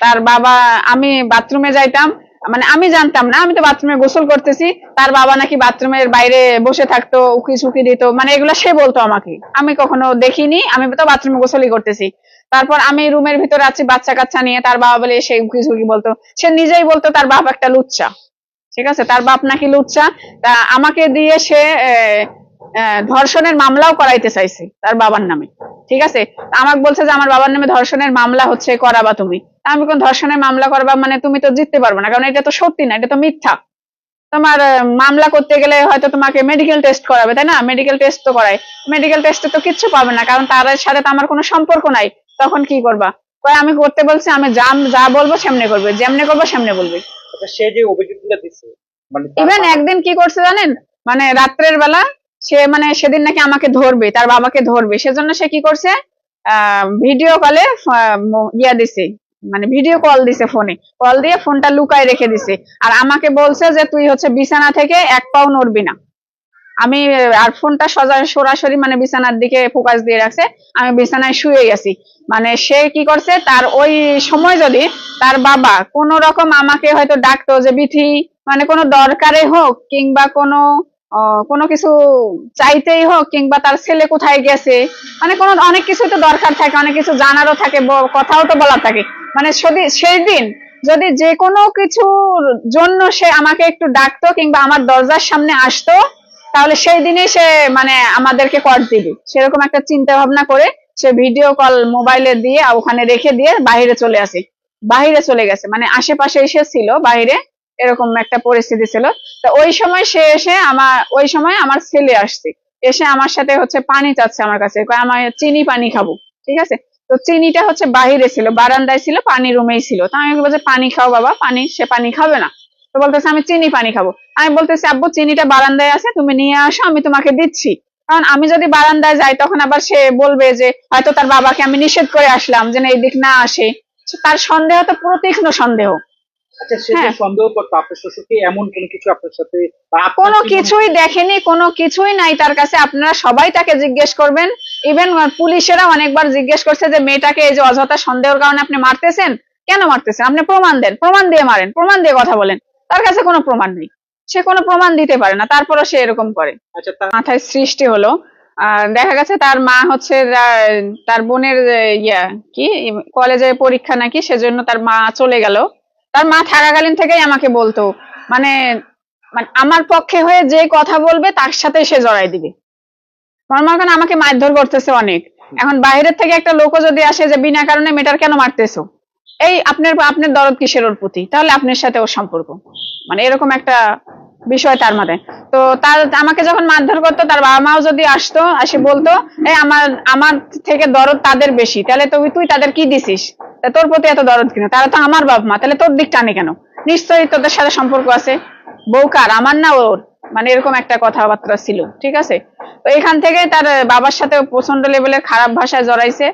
তার বাবা, আমি বাথরুমে যাইতাম, মানে আমি জানতাম না, আমি তো বাথরুমে গোসল করতেছি, তার বাবা নাকি বাথরুমের বাইরে বসে থাকতো, উকি ঝুঁকি দিত, মানে এগুলো সে বলতো আমাকে, আমি কখনো দেখিনি, আমি তো বাথরুমে গোসলই করতেছি। তারপর আমি রুমের ভিতরে আছি বাচ্চা কাচ্চা নিয়ে, তার বাবা বলে সে উকি ঝুঁকি বলতো, সে নিজেই বলতো তার বাপ একটা লুচ্চা, ঠিক আছে, তার বাপ নাকি লুচ্চা। তা আমাকে দিয়ে সে ধর্ষণের মামলাও করাইতে চাইছে তার বাবার নামে, ঠিক আছে। আমাকে বলছে যে আমার বাবার নামে ধর্ষণের মামলা হচ্ছে, করাবা তুমি। আমি কোন ধর্ষণের মামলা করবা, মানে তুমি তো জিততে পারবে না, কারণ এটা তো সত্যি না, এটা তো মিথ্যা। তোমার মামলা করতে গেলে হয়তো তোমাকে মেডিকেল টেস্ট করাবে, তাই না? মেডিকেল টেস্ট তো করায়, মেডিকেল টেস্টে তো কিচ্ছু পাবে না, কারণ তার সাথে তো আমার কোনো সম্পর্ক নাই। তখন কি করবা? কয় আমি করতে বলছি, আমি যা বলবো সেমনে করবে, যেমনে করবো সেমনে বলবে। আচ্ছা, সে যে অভিযোগগুলো দিচ্ছে, মানে ইভেন একদিন কি করছে জানেন, মানে রাত্রের বেলা সে, মানে সেদিন নাকি আমাকে ধরবে, তার বাবাকে ধরবে, সেজন্য সে কি করছে, ভিডিও কলে ইয়া দিছে, মানে ভিডিও কল দিছে, ফোনে কল দিয়ে ফোনটা লুকায় রেখে দিছে। আর আমাকে বলছে যে তুই হচ্ছে বিছানা থেকে এক পাও নড়বি না। আমি আর ফোনটা সরাসরি মানে বিছানার দিকে ফোকাস দিয়ে রাখছে, আমি বিছানায় শুয়ে গেছি। মানে সে কি করছে, তার ওই সময় যদি তার বাবা কোন রকম আমাকে হয়তো ডাকতো যে বিথি, মানে কোনো দরকারে হোক কিংবা কোনো কিছু চাইতেই হোক, কিংবা তার ছেলে কোথায় গেছে, মানে কোনো অনেক কিছু তো দরকার থাকে, অনেক কিছু জানারও থাকে, কথাও তো বলার থাকে। মানে সেই দিন যদি যে কোনো কিছুর জন্য সে আমাকে একটু ডাকতো কিংবা আমার দরজার সামনে আসতো, তাহলে সেই দিনই সে মানে আমাদেরকে কর দিবে, সেরকম একটা চিন্তা ভাবনা করে সে ভিডিও কল মোবাইলে দিয়ে ওখানে রেখে দিয়ে বাহিরে চলে গেছে, মানে আশেপাশে এসে ছিল বাহিরে, এরকম একটা পরিস্থিতি ছিল। তো ওই সময় সে এসে ওই সময় আমার ছেলে আসছে, এসে আমার সাথে হচ্ছে পানি চাচ্ছে আমার কাছে, কয় আমার চিনি পানি খাবো, ঠিক আছে। তো চিনিটা হচ্ছে বাহিরে ছিল, বারান্দায় ছিল, পানি রুমেই ছিল। তো আমি বলছি পানি খাও বাবা, সে পানি খাবে না। তো বলতেছে আমি চিনি পানি খাবো। আমি বলতেছি আব্বু চিনিটা বারান্দায় আছে, তুমি নিয়ে আসো, আমি তোমাকে দিচ্ছি। কারণ আমি যদি বারান্দায় যাই তখন আবার সে বলবে যে হয়তো তার বাবাকে আমি নিষেধ করে আসলাম যেন এই দিক না আসে। তার সন্দেহ তো পুরো তীক্ষ্ণ সন্দেহ। আচ্ছা, সে যে হ্যাঁ, সন্দেহ করতো আপনার শ্বশুরকে, এমন কোনো কিছু আপনার সাথে বা আপনার কোনো কি মনে কিছুই দেখেনি, কোনো কিছুই নাই তার কাছে। আপনারা সবাই তাকে জিজ্ঞেস করবেন, ইভেন পুলিশেরা অনেকবার জিজ্ঞেস করছে যে মেয়েটাকে এই যে অযথা সন্দেহের কারণে আপনি মারতেছেন, কেন মারতেছেন, আপনি প্রমাণ দেন, প্রমাণ দিয়ে মারেন, প্রমাণ দিয়ে কথা বলেন। তার কাছে কোনো প্রমাণ নেই, সে কোনো প্রমাণ দিতে পারে না, তারপরও সে এরকম করে। আচ্ছা মাথায় সৃষ্টি হলো। দেখা গেছে তার মা হচ্ছে তার বোনের ইয়া কি কলেজে পরীক্ষা নাকি, সেজন্য তার মা চলে গেল। তার মা থাকাকালীন থেকেই আমাকে বলতো, মানে মানে আমার পক্ষে হয়ে যে কথা বলবে তার সাথে সে জড়াই দিবে। আমার কারণে আমাকে মারধর করতেছে অনেক। এখন বাইরের থেকে একটা লোকও যদি আসে যে বিনা কারণে মেয়েটার কেন মারতেছো, এই আপনার দরদ কিসের ওর প্রতি, তাহলে আপনার সাথে ওর সম্পর্ক, মানে এরকম একটা বিষয় তার মাথায়। তো আমাকে যখন মারধর করতো, তার বাবা মাও যদি আসতো, আসে বলতো এই আমার থেকে দরদ তাদের বেশি, তাহলে তুই তাদের কি দিছিস, তোর প্রতি এত দরদ কিনা, তারা তো আমার বাপ মা, তাহলে তোর দিক টানে কেন, নিশ্চয়ই তোদের সাথে সম্পর্ক আছে। বউ কার, আমার না ওর, মানে এরকম একটা কথাবার্তা ছিল, ঠিক আছে। তো এখান থেকে তার বাবার সাথে প্রচন্ড লেভেলের খারাপ ভাষায় জড়াইছে।